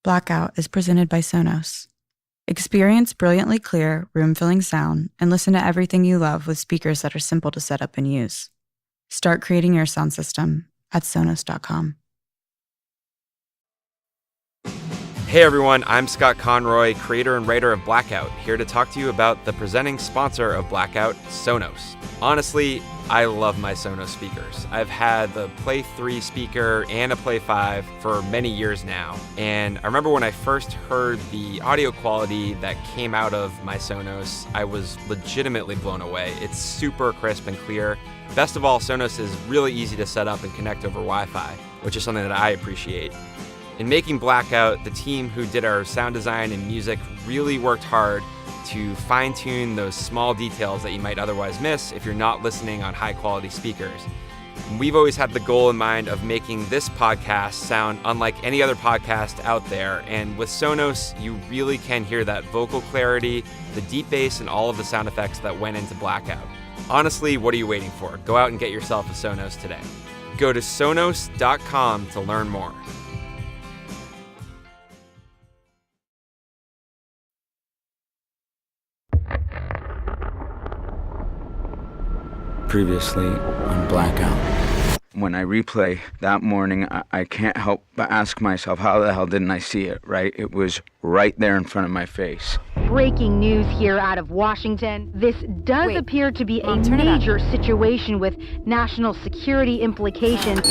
Blackout is presented by Sonos. Experience brilliantly clear, room-filling sound and listen to everything you love with speakers that are simple to set up and use. Start creating your sound system at Sonos.com. Hey everyone, I'm Scott Conroy, creator and writer of Blackout, here to talk to you about the presenting sponsor of Blackout, Sonos. Honestly, I love my Sonos speakers. I've had the Play 3 speaker and a Play 5 for many years now, and I remember when I first heard the audio quality that came out of my Sonos, I was legitimately blown away. It's super crisp and clear. Best of all, Sonos is really easy to set up and connect over Wi-Fi, which is something that I appreciate. In making Blackout, the team who did our sound design and music really worked hard to fine-tune those small details that you might otherwise miss if you're not listening on high-quality speakers. We've always had the goal in mind of making this podcast sound unlike any other podcast out there, and with Sonos, you really can hear that vocal clarity, the deep bass, and all of the sound effects that went into Blackout. Honestly, what are you waiting for? Go out and get yourself a Sonos today. Go to Sonos.com to learn more. Previously on Blackout. When I replay that morning, I can't help but ask myself, how the hell didn't I see it, right? It was right there in front of my face. Breaking news here out of Washington. This does appear to be a major situation with national security implications.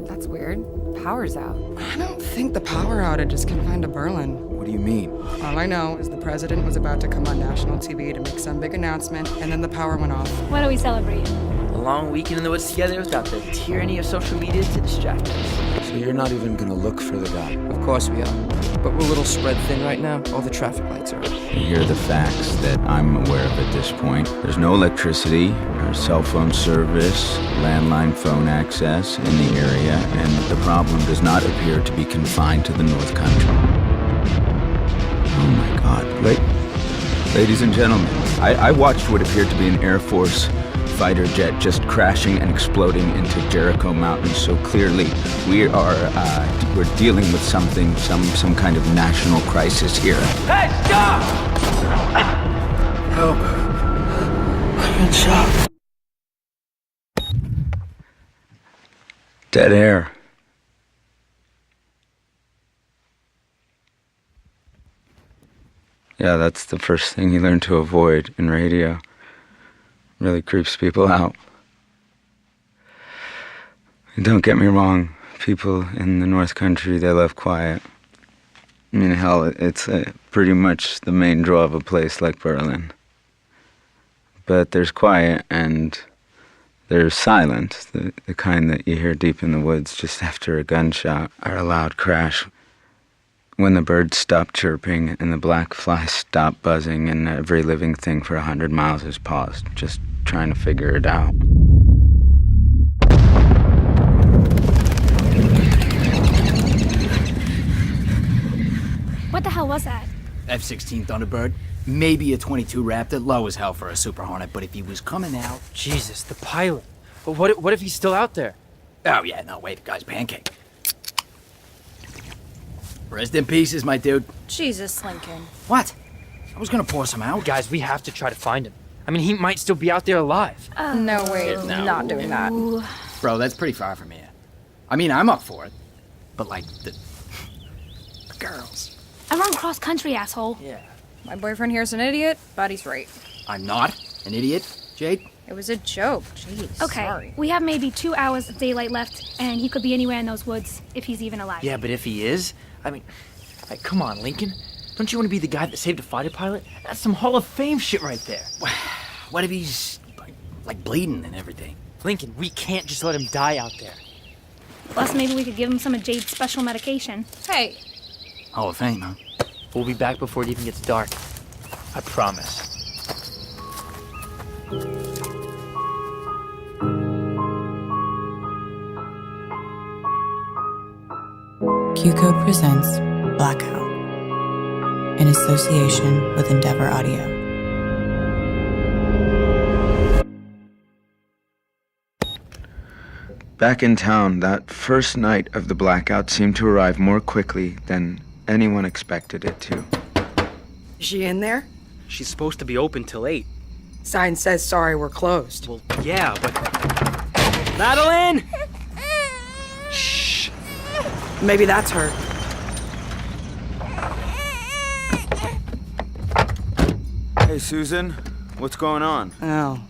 That's weird. Power's out. I don't think the power outage is confined to Berlin. What do you mean? All I know is the president was about to come on national TV to make some big announcement, and then the power went off. What are we celebrating? A long weekend in the woods together without the tyranny of social media to distract us. So you're not even gonna look for the guy? Of course we are. But we're a little spread thin right now. All the traffic lights are. Here are the facts that I'm aware of at this point. There's no electricity, or cell phone service, landline phone access in the area, and the problem does not appear to be confined to the North Country. Oh my God. Ladies and gentlemen, I watched what appeared to be an Air Force fighter jet just crashing and exploding into Jericho Mountain. So clearly we're dealing with something, some kind of national crisis here. Hey, stop! Help. I've been shot. Dead air. Yeah, that's the first thing you learn to avoid in radio. Really creeps people out. And don't get me wrong, people in the North Country, they love quiet. I mean, hell, it's pretty much the main draw of a place like Berlin. But there's quiet and there's silence, the kind that you hear deep in the woods just after a gunshot or a loud crash. When the birds stop chirping and the black flies stop buzzing and every living thing for 100 miles is paused, just trying to figure it out. What the hell was that? F-16 Thunderbird. Maybe a 22 Raptor, low as hell for a Super Hornet, but if he was coming out... Jesus, the pilot. But what if he's still out there? Oh yeah, no way, the guy's pancake. Rest in pieces, my dude. Jesus, Lincoln. What? I was gonna pour some out. Guys, we have to try to find him. I mean, he might still be out there alive. No way, not doing that. Bro, that's pretty far from here. I mean, I'm up for it. But like, the girls. I run cross country, asshole. Yeah. My boyfriend here's an idiot, but he's right. I'm not an idiot, Jade. It was a joke. Jeez, Okay, sorry. we have maybe 2 hours of daylight left, and he could be anywhere in those woods, if he's even alive. Yeah, but if he is, I mean, like, come on, Lincoln. Don't you want to be the guy that saved a fighter pilot? That's some Hall of Fame shit right there. What if he's, like bleeding and everything? Lincoln, we can't just let him die out there. Plus, maybe we could give him some of Jade's special medication. Hey. Hall of Fame, huh? We'll be back before it even gets dark. I promise. Q-Code presents Blackout in association with Endeavor Audio. Back in town, that first night of the blackout seemed to arrive more quickly than anyone expected it to. Is she in there? She's supposed to be open till 8. Sign says sorry, we're closed. Well, yeah, but... Madeline! Shh. Maybe that's her. Hey, Susan, what's going on? Oh,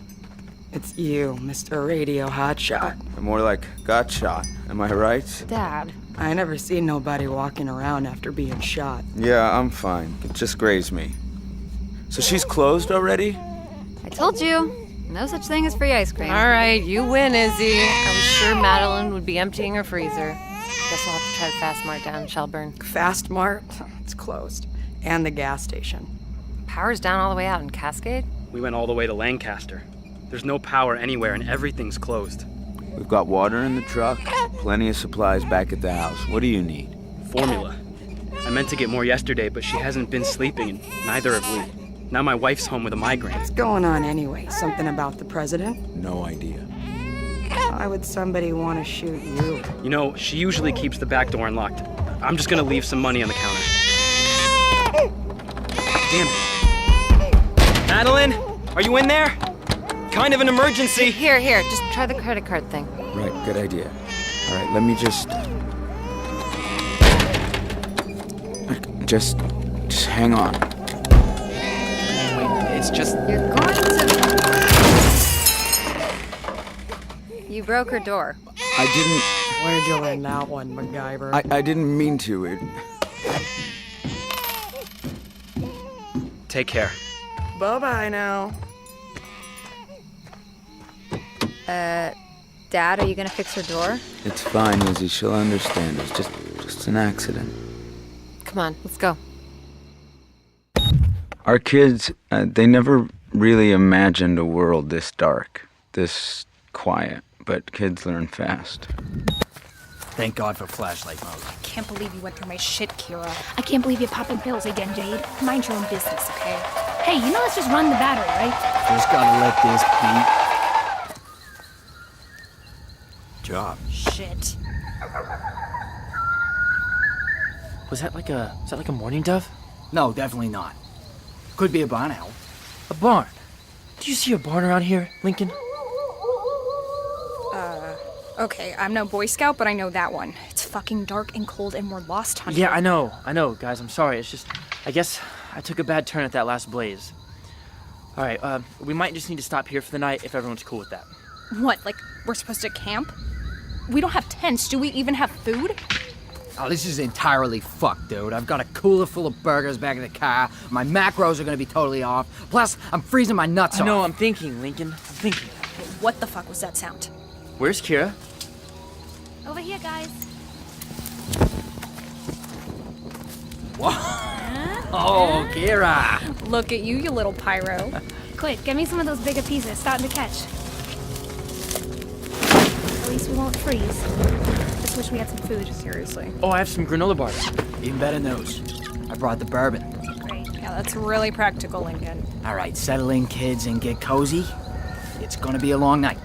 it's you, Mr. Radio Hotshot. More like got shot, am I right? Dad. I never seen nobody walking around after being shot. Yeah, I'm fine. It just grazed me. So she's closed already? I told you. No such thing as free ice cream. All right, you win, Izzy. I was sure Madeline would be emptying her freezer. Guess we'll have to try the Fast Mart down in Shelburne. Fast Mart? It's closed. And the gas station. Power's down all the way out in Cascade? We went all the way to Lancaster. There's no power anywhere and everything's closed. We've got water in the truck, plenty of supplies back at the house. What do you need? Formula. I meant to get more yesterday, but she hasn't been sleeping, and neither have we. Now my wife's home with a migraine. What's going on anyway? Something about the president? No idea. Why would somebody want to shoot you? You know, she usually keeps the back door unlocked. I'm just gonna leave some money on the counter. Damn it. Madeline, are you in there? Kind of an emergency. Here, just try the credit card thing. Right, good idea. All right, let me just hang on. Wait, it's just... You're going to... You broke her door. I didn't... Where'd you learn that one, MacGyver? I didn't mean to. It... Take care. Bye-bye now. Dad, are you gonna fix her door? It's fine, Izzy. She'll understand. It's just an accident. Come on, let's go. Our kids, they never really imagined a world this dark, this quiet, but kids learn fast. Thank God for flashlight mode. I can't believe you went through my shit, Kira. I can't believe you're popping pills again, Jade. Mind your own business, okay? Hey, you know let's just run the battery, right? Just gotta let this beat. Job. Shit. Was that like a mourning dove? No, definitely not. Could be a barn owl. A barn? Do you see a barn around here, Lincoln? Okay, I'm no Boy Scout, but I know that one. It's fucking dark and cold and we're lost hunting. Yeah, I know, guys. I'm sorry. It's just, I guess I took a bad turn at that last blaze. All right, we might just need to stop here for the night if everyone's cool with that. What, like we're supposed to camp? We don't have tents. Do we even have food? Oh, this is entirely fucked, dude. I've got a cooler full of burgers back in the car. My macros are gonna be totally off. Plus, I'm freezing my nuts off. I know, I'm thinking, Lincoln. I'm thinking. What the fuck was that sound? Where's Kira? Over here, guys. Oh, Kira! Look at you little pyro. Quick, get me some of those bigger pieces. Starting to catch. At least we won't freeze. Just wish we had some food. Seriously. Oh, I have some granola bars. Even better news. I brought the bourbon. Great. Yeah, that's really practical, Lincoln. All right, settle in, kids, and get cozy. It's gonna be a long night.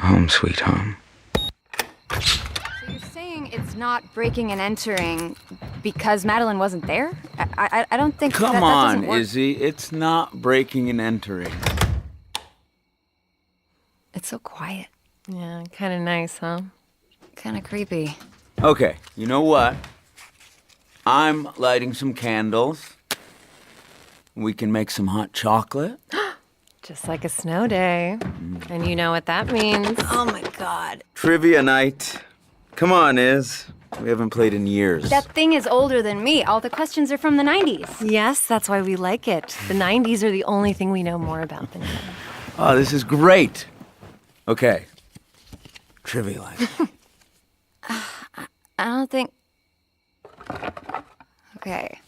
Home sweet home. So you're saying it's not breaking and entering because Madeline wasn't there? I don't think Come that on, doesn't work. Izzy. It's not breaking and entering. It's so quiet. Yeah, kind of nice, huh? Kind of creepy. Okay, you know what? I'm lighting some candles. We can make some hot chocolate. Just like a snow day. And you know what that means. Oh my god. Trivia night. Come on, Iz. We haven't played in years. That thing is older than me. All the questions are from the 90s. Yes, that's why we like it. The 90s are the only thing we know more about than you. Oh, this is great. Okay. Trivia night. I don't think... Okay.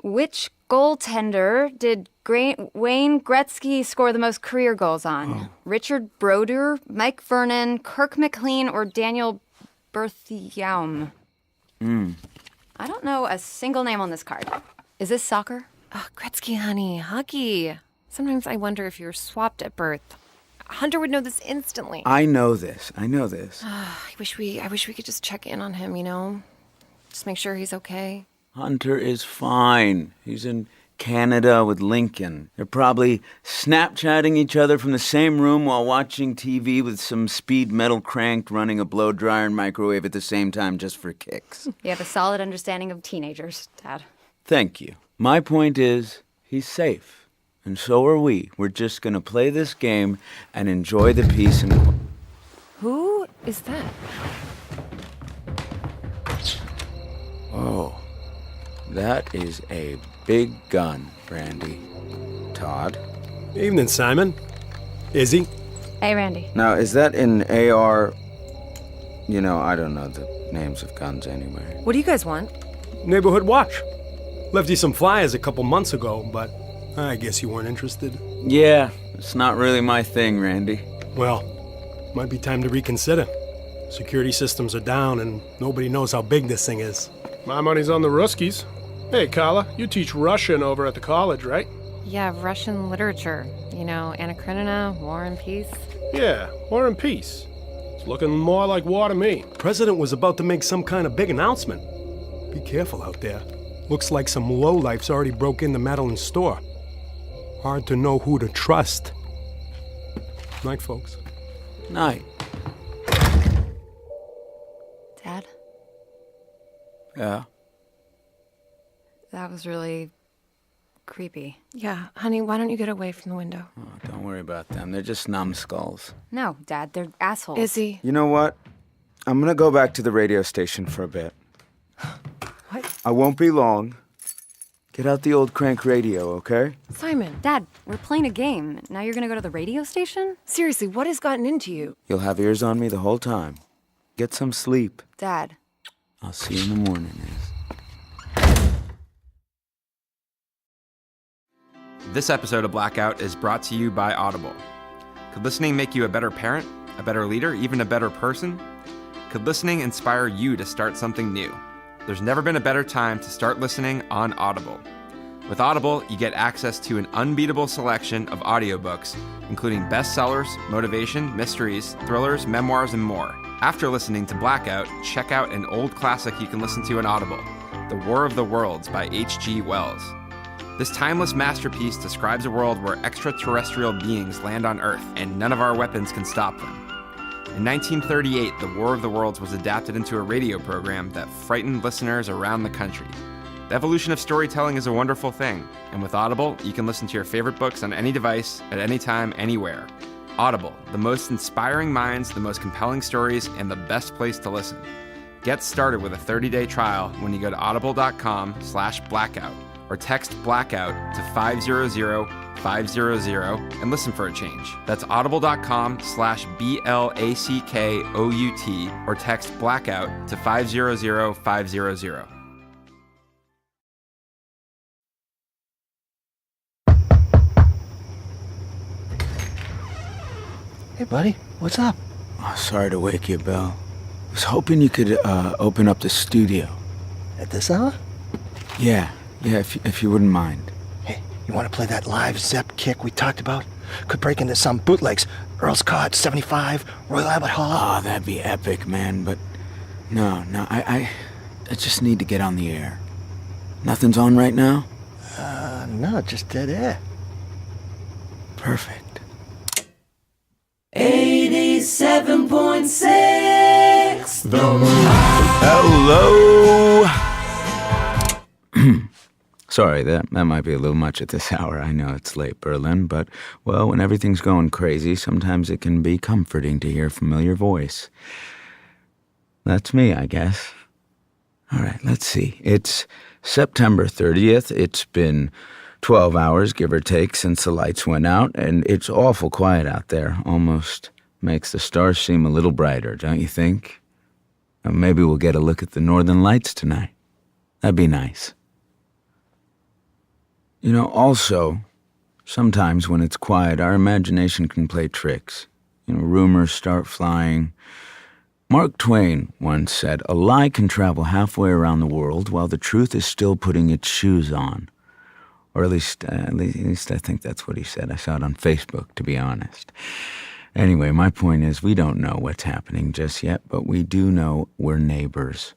Which goaltender did Wayne Gretzky score the most career goals on? Oh. Richard Brodeur, Mike Vernon, Kirk McLean, or Daniel Berthiaume? I don't know a single name on this card. Is this soccer? Oh, Gretzky, honey, Huggy. Sometimes I wonder if you were swapped at birth. Hunter would know this instantly. I know this. I wish we could just check in on him, you know? Just make sure he's okay. Hunter is fine. He's in Canada with Lincoln. They're probably Snapchatting each other from the same room while watching TV with some speed metal cranked running a blow dryer and microwave at the same time just for kicks. You have a solid understanding of teenagers, Dad. Thank you. My point is, he's safe. And so are we. We're just gonna play this game and enjoy the peace and... Who is that? Oh, that is a big gun, Randy. Todd? Evening, Simon. Izzy? Hey, Randy. Now, is that an AR... You know, I don't know the names of guns anyway. What do you guys want? Neighborhood watch. Left you some flyers a couple months ago, but I guess you weren't interested. Yeah, it's not really my thing, Randy. Well, might be time to reconsider. Security systems are down and nobody knows how big this thing is. My money's on the Ruskies. Hey, Carla, you teach Russian over at the college, right? Yeah, Russian literature. You know, Anna Karenina, War and Peace. Yeah, War and Peace. It's looking more like war to me. President was about to make some kind of big announcement. Be careful out there. Looks like some lowlifes already broke into Madeline's store. Hard to know who to trust. Night, folks. Night. Dad? Yeah? That was really creepy. Yeah, honey, why don't you get away from the window? Oh, don't worry about them. They're just numbskulls. No, Dad, they're assholes. Izzy. You know what? I'm gonna go back to the radio station for a bit. What? I won't be long. Get out the old crank radio, okay? Simon. Dad, we're playing a game. Now you're gonna go to the radio station? Seriously, what has gotten into you? You'll have ears on me the whole time. Get some sleep. Dad. I'll see you in the morning, Iz. This episode of Blackout is brought to you by Audible. Could listening make you a better parent, a better leader, even a better person? Could listening inspire you to start something new? There's never been a better time to start listening on Audible. With Audible, you get access to an unbeatable selection of audiobooks, including bestsellers, motivation, mysteries, thrillers, memoirs, and more. After listening to Blackout, check out an old classic you can listen to on Audible, The War of the Worlds by H.G. Wells. This timeless masterpiece describes a world where extraterrestrial beings land on Earth, and none of our weapons can stop them. In 1938, The War of the Worlds was adapted into a radio program that frightened listeners around the country. The evolution of storytelling is a wonderful thing, and with Audible, you can listen to your favorite books on any device, at any time, anywhere. Audible, the most inspiring minds, the most compelling stories, and the best place to listen. Get started with a 30-day trial when you go to audible.com/blackout or text blackout to 500-500 and listen for a change. That's audible.com/BLACKOUT or text blackout to 500-500. Hey, buddy, what's up? Oh, sorry to wake you, Bill. I was hoping you could open up the studio. At this hour? Yeah, if you wouldn't mind. Hey, you want to play that live Zepp kick we talked about? Could break into some bootlegs. Earl's Cod, 75, Royal Albert Hall. Oh, that'd be epic, man, but no, I just need to get on the air. Nothing's on right now? No, just dead air. Perfect. 87.6 Hello! Sorry, that might be a little much at this hour. I know it's late, Berlin, but, well, when everything's going crazy, sometimes it can be comforting to hear a familiar voice. That's me, I guess. All right, let's see. It's September 30th. It's been 12 hours, give or take, since the lights went out, and it's awful quiet out there. Almost makes the stars seem a little brighter, don't you think? Or maybe we'll get a look at the northern lights tonight. That'd be nice. You know, also, sometimes when it's quiet, our imagination can play tricks. You know, rumors start flying. Mark Twain once said, "A lie can travel halfway around the world while the truth is still putting its shoes on." Or at least I think that's what he said. I saw it on Facebook, to be honest. Anyway, my point is we don't know what's happening just yet, but we do know we're neighbors.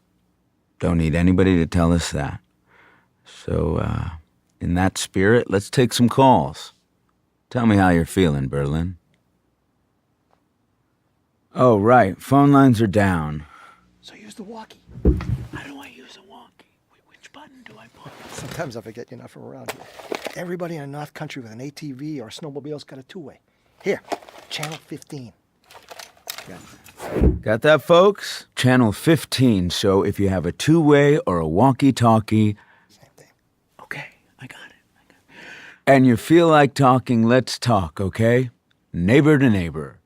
Don't need anybody to tell us that. So, in that spirit, let's take some calls. Tell me how you're feeling, Berlin. Oh, right. Phone lines are down. So use the walkie. How do I use a walkie? Which button do I push? Sometimes I forget you're not from around here. Everybody in the North Country with an ATV or a snowmobile's got a two-way. Here, channel 15. Got that, folks? Channel 15, so if you have a two-way or a walkie-talkie... Same thing. Okay, I got it. And you feel like talking, let's talk, okay? Neighbor to neighbor.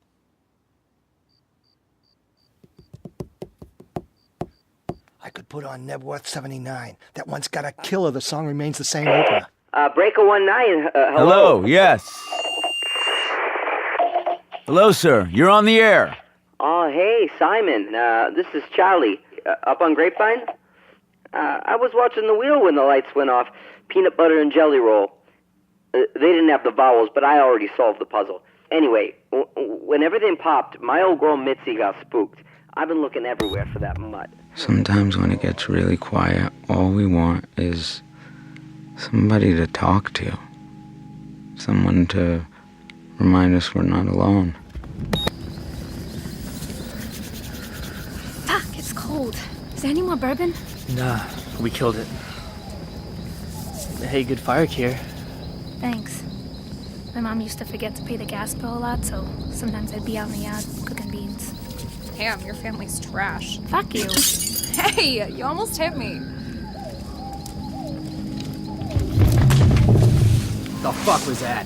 I could put on Nebworth 79. That one's got a killer. The song remains the same opener. Breaker 19, hello? Hello, yes. Hello, sir. You're on the air. Oh, hey, Simon. This is Charlie. Up on Grapevine? I was watching the wheel when the lights went off. Peanut butter and jelly roll. They didn't have the vowels, but I already solved the puzzle. Anyway, when everything popped, my old girl Mitzi got spooked. I've been looking everywhere for that mutt. Sometimes when it gets really quiet, all we want is somebody to talk to. Someone to remind us we're not alone. Fuck, it's cold. Is there any more bourbon? Nah, we killed it. Hey, good fire, Kier. Thanks. My mom used to forget to pay the gas bill a lot, so sometimes I'd be out in the yard cooking beans. Damn, your family's trash. Fuck you. Hey, you almost hit me. The fuck was that?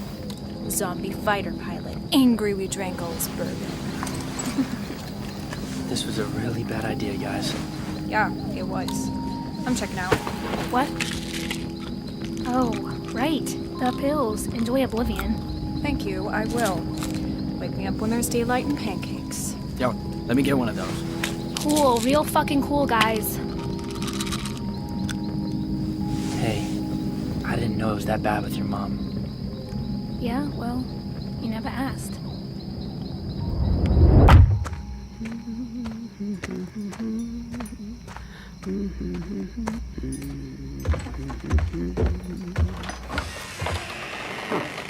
Zombie fighter pilot. Angry we drank all his bourbon. This was a really bad idea, guys. Yeah, it was. I'm checking out. What? Oh, right. The pills. Enjoy Oblivion. Thank you, I will. Wake me up when there's daylight and pancakes. Yo, let me get one of those. Cool, real fucking cool, guys. Hey, I didn't know it was that bad with your mom. Yeah, well, you never asked.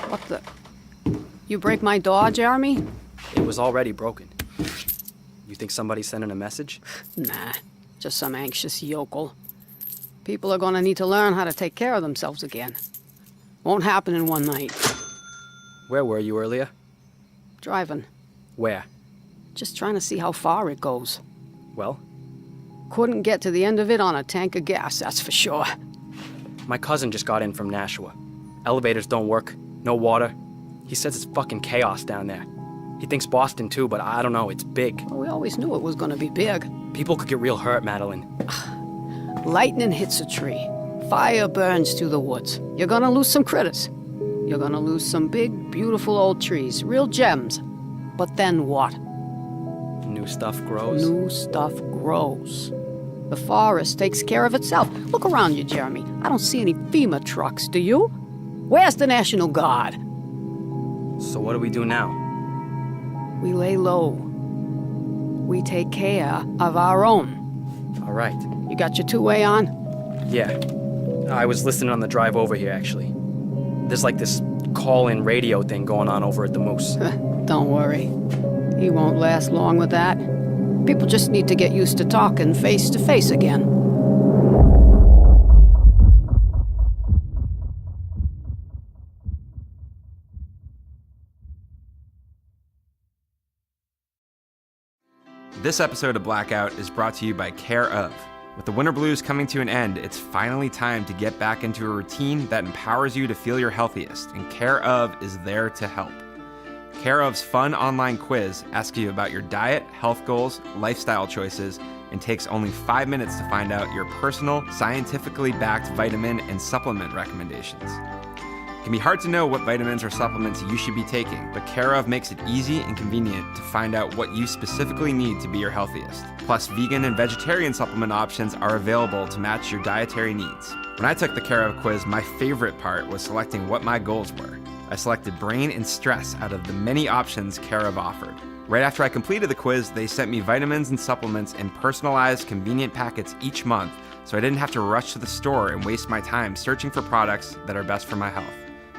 What the? You break my door, Jeremy? It was already broken. You think somebody's sending a message? Nah, just some anxious yokel. People are gonna need to learn how to take care of themselves again. Won't happen in one night. Where were you earlier? Driving. Where? Just trying to see how far it goes. Well? Couldn't get to the end of it on a tank of gas, that's for sure. My cousin just got in from Nashua. Elevators don't work, no water. He says it's fucking chaos down there. He thinks Boston too, but I don't know, it's big. Well, we always knew it was gonna be big. People could get real hurt, Madeline. Lightning hits a tree. Fire burns through the woods. You're gonna lose some critters. You're gonna lose some big, beautiful old trees, real gems. But then what? New stuff grows? New stuff grows. The forest takes care of itself. Look around you, Jeremy. I don't see any FEMA trucks, do you? Where's the National Guard? So what do we do now? We lay low. We take care of our own. All right. You got your two-way on? Yeah. I was listening on the drive over here, actually. There's like this call-in radio thing going on over at the Moose. Don't worry. He won't last long with that. People just need to get used to talking face to face again. This episode of Blackout is brought to you by Care Of. With the winter blues coming to an end, it's finally time to get back into a routine that empowers you to feel your healthiest, and Care Of is there to help. Care Of's fun online quiz asks you about your diet, health goals, lifestyle choices, and takes only 5 minutes to find out your personal, scientifically backed vitamin and supplement recommendations. It can be hard to know what vitamins or supplements you should be taking, but Care of makes it easy and convenient to find out what you specifically need to be your healthiest. Plus, vegan and vegetarian supplement options are available to match your dietary needs. When I took the Care of quiz, my favorite part was selecting what my goals were. I selected brain and stress out of the many options Care of offered. Right after I completed the quiz, they sent me vitamins and supplements in personalized, convenient packets each month, so I didn't have to rush to the store and waste my time searching for products that are best for my health.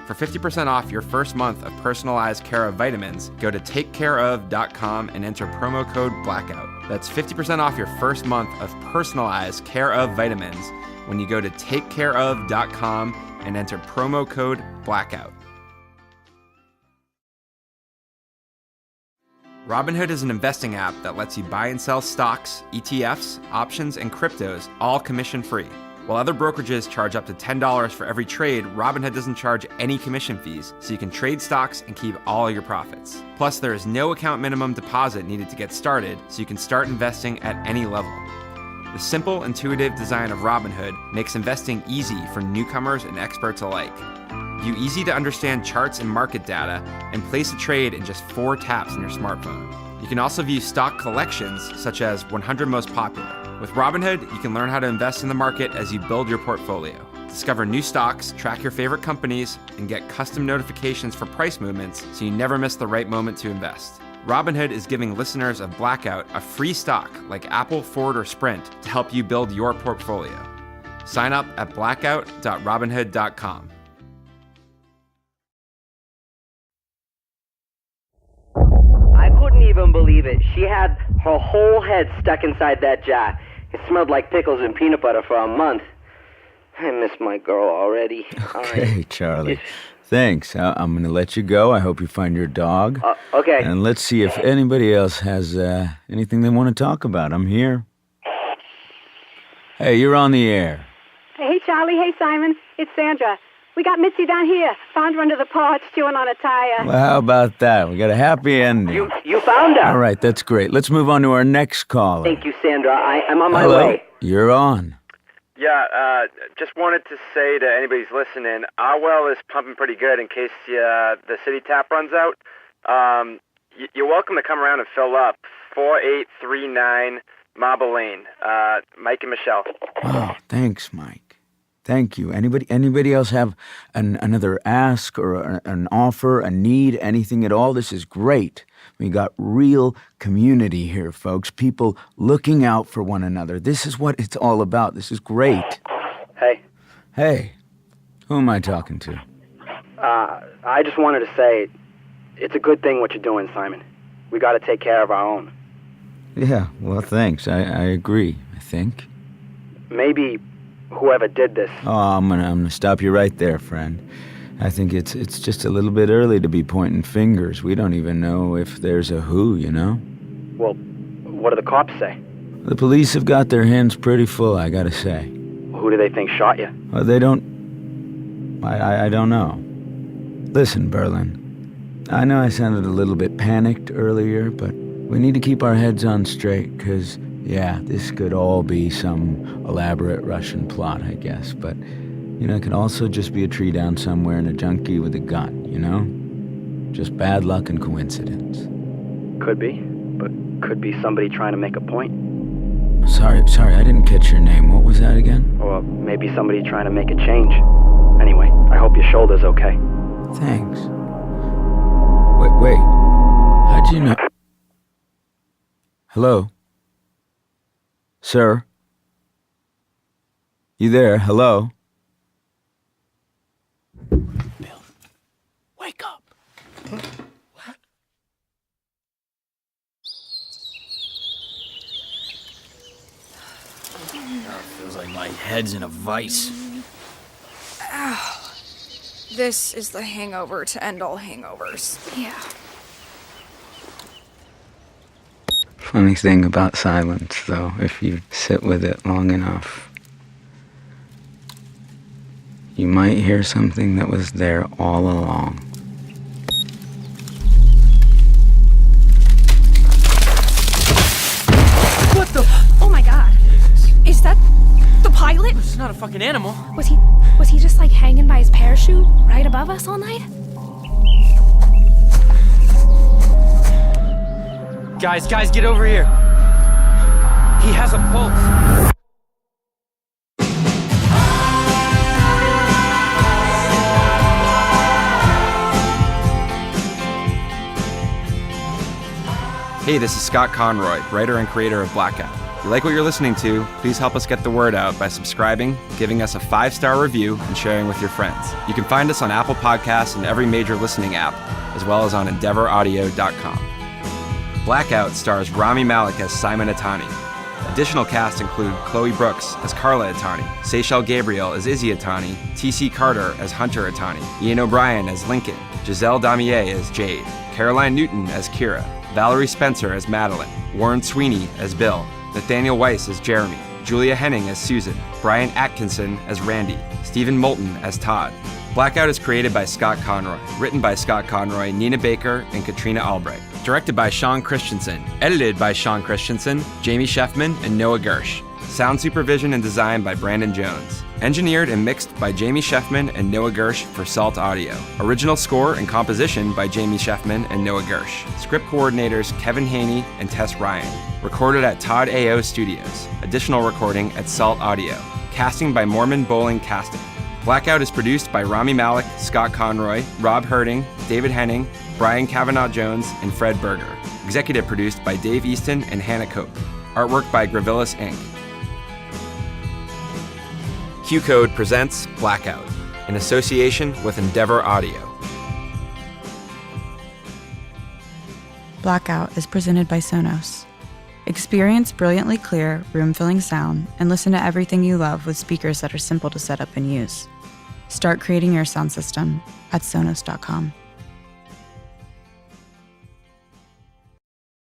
For 50% off your first month of personalized Care of vitamins, go to takecareof.com and enter promo code BLACKOUT. That's 50% off your first month of personalized Care of vitamins when you go to takecareof.com and enter promo code BLACKOUT. Robinhood is an investing app that lets you buy and sell stocks, ETFs, options, and cryptos, all commission-free. While other brokerages charge up to $10 for every trade, Robinhood doesn't charge any commission fees, so you can trade stocks and keep all your profits. Plus, there is no account minimum deposit needed to get started, so you can start investing at any level. The simple, intuitive design of Robinhood makes investing easy for newcomers and experts alike. View easy-to-understand charts and market data and place a trade in just 4 taps on your smartphone. You can also view stock collections, such as 100 most popular. With Robinhood, you can learn how to invest in the market as you build your portfolio. Discover new stocks, track your favorite companies, and get custom notifications for price movements so you never miss the right moment to invest. Robinhood is giving listeners of Blackout a free stock like Apple, Ford, or Sprint to help you build your portfolio. Sign up at blackout.robinhood.com. I couldn't even believe it. She had her whole head stuck inside that jar. It smelled like pickles and peanut butter for a month. I miss my girl already. Okay, Charlie. Thanks. I'm going to let you go. I hope you find your dog. Okay. And let's see if anybody else has anything they want to talk about. I'm here. Hey, you're on the air. Hey, Charlie. Hey, Simon. It's Sandra. We got Mitzi down here. Found her under the porch chewing on a tire. Well, how about that? We got a happy ending. You found her. All right, that's great. Let's move on to our next caller. Thank you, Sandra. I'm on my Hello. way. You're on. Yeah, just wanted to say to anybody who's listening, our well is pumping pretty good in case the city tap runs out. You're welcome to come around and fill up. 4839 Marble Lane. Mike and Michelle. Oh, thanks, Mike. Thank you. Anybody else have another ask or an offer, a need, anything at all? This is great. We got real community here, folks. People looking out for one another. This is what it's all about. This is great. Hey. Hey. Who am I talking to? I just wanted to say, it's a good thing what you're doing, Simon. We got to take care of our own. Yeah, well, thanks. I agree, I think. Maybe whoever did this. Oh, I'm gonna stop you right there, friend. I think it's just a little bit early to be pointing fingers. We don't even know if there's a who, you know? Well, what do the cops say? The police have got their hands pretty full, I gotta say. Who do they think shot you? They don't... I don't know. Listen, Berlin. I know I sounded a little bit panicked earlier, but we need to keep our heads on straight, because, yeah, this could all be some elaborate Russian plot, I guess, but... You know, it could also just be a tree down somewhere and a junkie with a gun, you know? Just bad luck and coincidence. Could be, but could be somebody trying to make a point. Sorry, I didn't catch your name. What was that again? Or maybe somebody trying to make a change. Anyway, I hope your shoulder's okay. Thanks. Wait. How'd you know? Hello? Sir? You there? Hello? Wake up. What? Feels like my head's in a vice. Ow. This is the hangover to end all hangovers. Yeah. Funny thing about silence, though, if you sit with it long enough, you might hear something that was there all along. What the? Oh my god. Is that the pilot? feel it? It's not a fucking animal. Was he just like hanging by his parachute right above us all night? Guys, get over here. He has a pulse. Hey, this is Scott Conroy, writer and creator of Blackout. If you like what you're listening to, please help us get the word out by subscribing, giving us a 5-star review, and sharing with your friends. You can find us on Apple Podcasts and every major listening app, as well as on EndeavorAudio.com. Blackout stars Rami Malek as Simon Itani. Additional cast include Chloe Brooks as Carla Itani, Seychelle Gabriel as Izzy Itani, T.C. Carter as Hunter Itani, Ian O'Brien as Lincoln, Giselle Damier as Jade, Caroline Newton as Kira, Valerie Spencer as Madeline, Warren Sweeney as Bill, Nathaniel Weiss as Jeremy, Julia Henning as Susan, Brian Atkinson as Randy, Stephen Moulton as Todd. Blackout is created by Scott Conroy, written by Scott Conroy, Nina Baker, and Katrina Albright. Directed by Sean Christensen, edited by Sean Christensen, Jamie Sheffman, and Noah Gersh. Sound supervision and design by Brandon Jones. Engineered and mixed by Jamie Sheffman and Noah Gersh for Salt Audio. Original score and composition by Jamie Sheffman and Noah Gersh. Script coordinators Kevin Haney and Tess Ryan. Recorded at Todd A.O. Studios. Additional recording at Salt Audio. Casting by Mormon Bowling Casting. Blackout is produced by Rami Malek, Scott Conroy, Rob Herding, David Henning, Brian Kavanaugh-Jones, and Fred Berger. Executive produced by Dave Easton and Hannah Cope. Artwork by Gravillis Inc. Q-Code presents Blackout, in association with Endeavor Audio. Blackout is presented by Sonos. Experience brilliantly clear, room-filling sound and listen to everything you love with speakers that are simple to set up and use. Start creating your sound system at Sonos.com.